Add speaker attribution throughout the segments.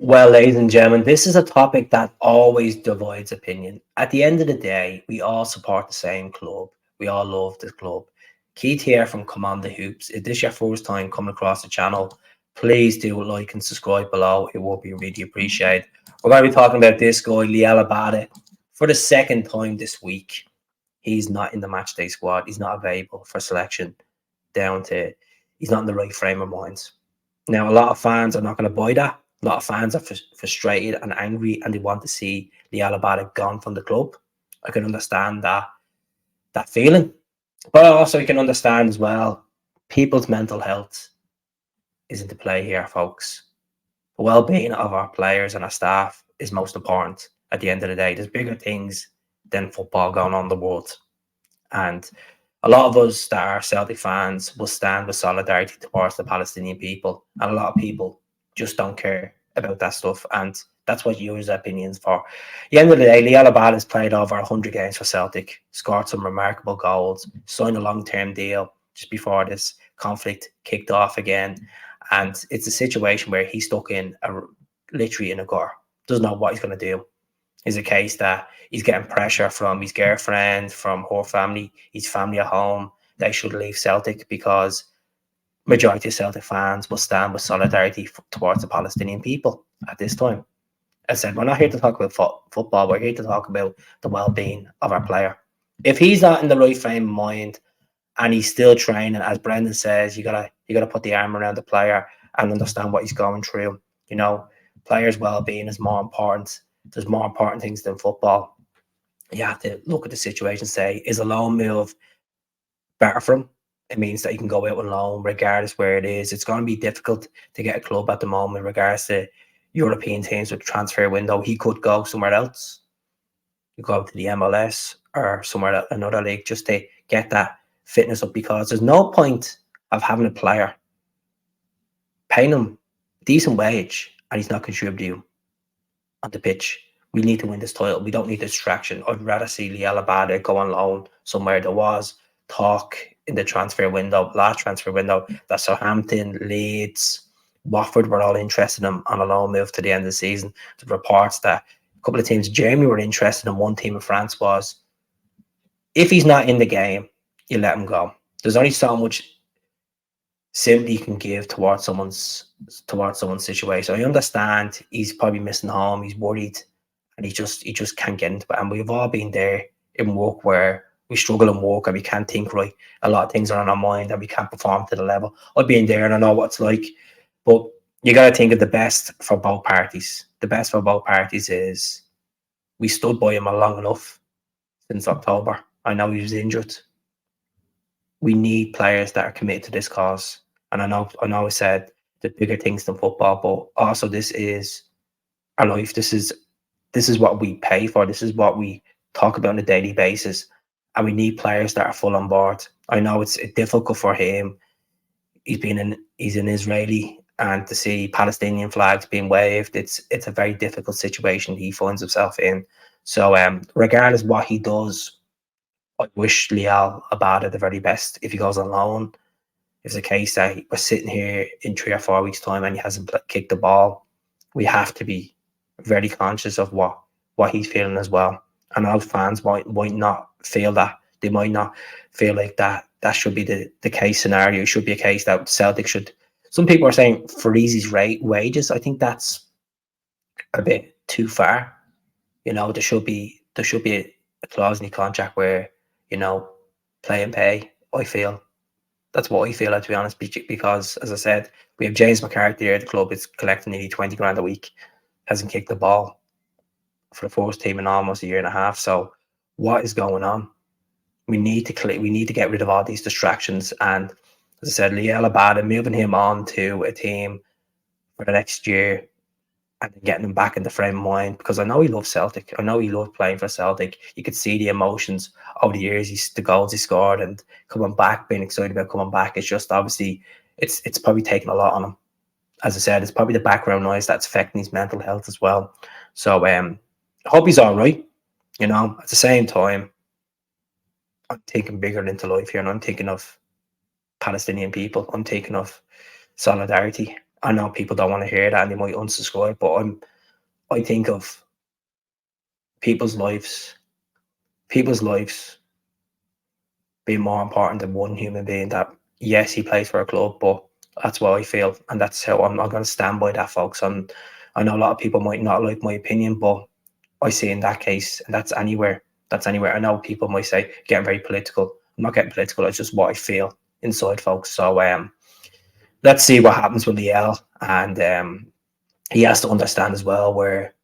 Speaker 1: Well, ladies and gentlemen, this is a topic that always divides opinion. At the end of the day, we all support the same club. We all love the club. Keith here from Commander Hoops. If this is your first time coming across the channel, please do like and subscribe below. It will be really appreciated. We're going to be talking about this guy, Liel Abada, for the second time this week. He's not in the matchday squad. He's not available for selection. Down to he's not in the right frame of mind. Now, a lot of fans are not going to buy that. A lot of fans are frustrated and angry, and they want to see Liel Abada gone from the club. I can understand that feeling, but also you can understand as well people's mental health is into play here, folks. The well-being of our players and our staff is most important. At the end of the day, there's bigger things than football going on in the world, and a lot of us that are Celtic fans will stand with solidarity towards the Palestinian people, and a lot of people just don't care about that stuff, and that's what you use opinions for. At the end of the day, Liel Abada has played over 100 games for Celtic, scored some remarkable goals, signed a long-term deal just before this conflict kicked off again, and it's a situation where he's stuck in literally in a gutter. Doesn't know what he's going to do. Is a case that he's getting pressure from his girlfriend, from her family, his family at home. They should leave Celtic because majority of Celtic fans will stand with solidarity towards the Palestinian people at this time. As I said, we're not here to talk about football. We're here to talk about the well-being of our player. If he's not in the right frame of mind and he's still training, as Brendan says, you gotta put the arm around the player and understand what he's going through. You know, players' well-being is more important. There's more important things than football. You have to look at the situation, say, is a loan move better for him? It means that you can go out on loan regardless where it is. It's going to be difficult to get a club at the moment regards to European teams with the transfer window. He could go somewhere else. You go to the MLS or somewhere else, another league, just to get that fitness up, because there's no point of having a player, paying him a decent wage, and he's not contributing on the pitch. We need to win this title. We don't need distraction. I'd rather see Liel Abada go on loan somewhere. There was talk in the last transfer window, that Southampton, Leeds, Watford were all interested in him on a loan move to the end of the season. The reports that a couple of teams in Germany were interested in, one team in France was. If he's not in the game, you let him go. There's only so much sympathy you can give towards someone's situation. I understand he's probably missing home, he's worried, and he just can't get into it. And we've all been there in work where we struggle in work and we can't think right. A lot of things are on our mind and we can't perform to the level. I've been there and I know what it's like. But you got to think of the best for both parties. The best for both parties is we stood by him long enough since October. I know he was injured. We need players that are committed to this cause. And I know I said the bigger things than football, but also this is our life. This is what we pay for. This is what we talk about on a daily basis. And we need players that are full on board. I know it's difficult for him. He's an Israeli, and to see Palestinian flags being waved, it's a very difficult situation he finds himself in. So regardless what he does, I wish Liel Abada the very best. If he goes on loan, if it's a case that we're sitting here in 3 or 4 weeks' time and he hasn't kicked the ball, we have to be very conscious of what he's feeling as well. And our fans might not feel that. They might not feel like that should be the case scenario. It should be a case that Celtic should. Some people are saying freeze his wages. I think that's a bit too far. You know, there should be a clause in the contract where, you know, play and pay. I feel that's what I feel like, to be honest, because as I said, we have James McCarthy here at the club. It's collecting nearly 20 grand a week, hasn't kicked the ball for the first team in almost a year and a half. So what is going on? We need to get rid of all these distractions. And as I said, Liel Abada, moving him on to a team for the next year and then getting him back in the frame of mind, because I know he loves Celtic. I know he loved playing for Celtic. You could see the emotions over the years, the goals he scored, and coming back, being excited about coming back. It's just obviously it's probably taken a lot on him. As I said, it's probably the background noise that's affecting his mental health as well. So I hope he's all right. You know, at the same time, I'm thinking bigger into life here, and I'm thinking of Palestinian people. I'm thinking of solidarity. I know people don't want to hear that and they might unsubscribe, but I think of people's lives, people's lives being more important than one human being. That yes, he plays for a club, but that's what I feel, and that's how I'm going to stand by that, folks. And I know a lot of people might not like my opinion, but I see in that case, and that's anywhere. That's anywhere. I know people might say getting very political. I'm not getting political. It's just what I feel inside, folks. So let's see what happens with Liel, and he has to understand as well where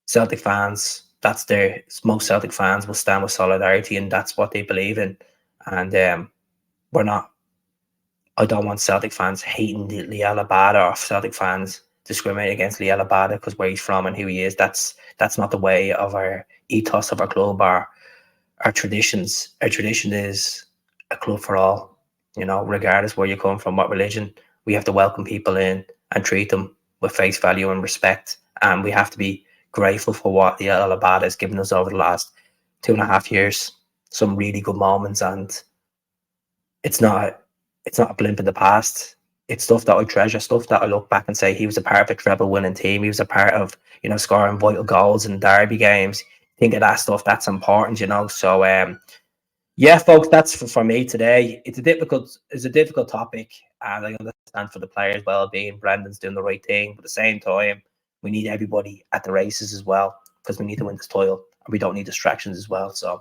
Speaker 1: Celtic fans. That's their most Celtic fans will stand with solidarity, and that's what they believe in. And we're not. I don't want Celtic fans hating Liel Abada or Celtic fans discriminating against Liel Abada because where he's from and who he is. That's not the way of our ethos of our club. Our traditions. Our tradition is a club for all. You know, regardless where you come from, what religion, we have to welcome people in and treat them with face value and respect. And we have to be grateful for what Liel Abada has given us over the last 2.5 years. Some really good moments, and it's not a blimp in the past. It's stuff that I treasure, stuff that I look back and say he was a part of a treble winning team. He was a part of, scoring vital goals in derby games. Think of that stuff, that's important. So yeah, folks, that's for me today. It's a difficult topic, and I understand for the players' well-being. Brendan's doing the right thing, but at the same time, we need everybody at the races as well because we need to win this title, and we don't need distractions as well. So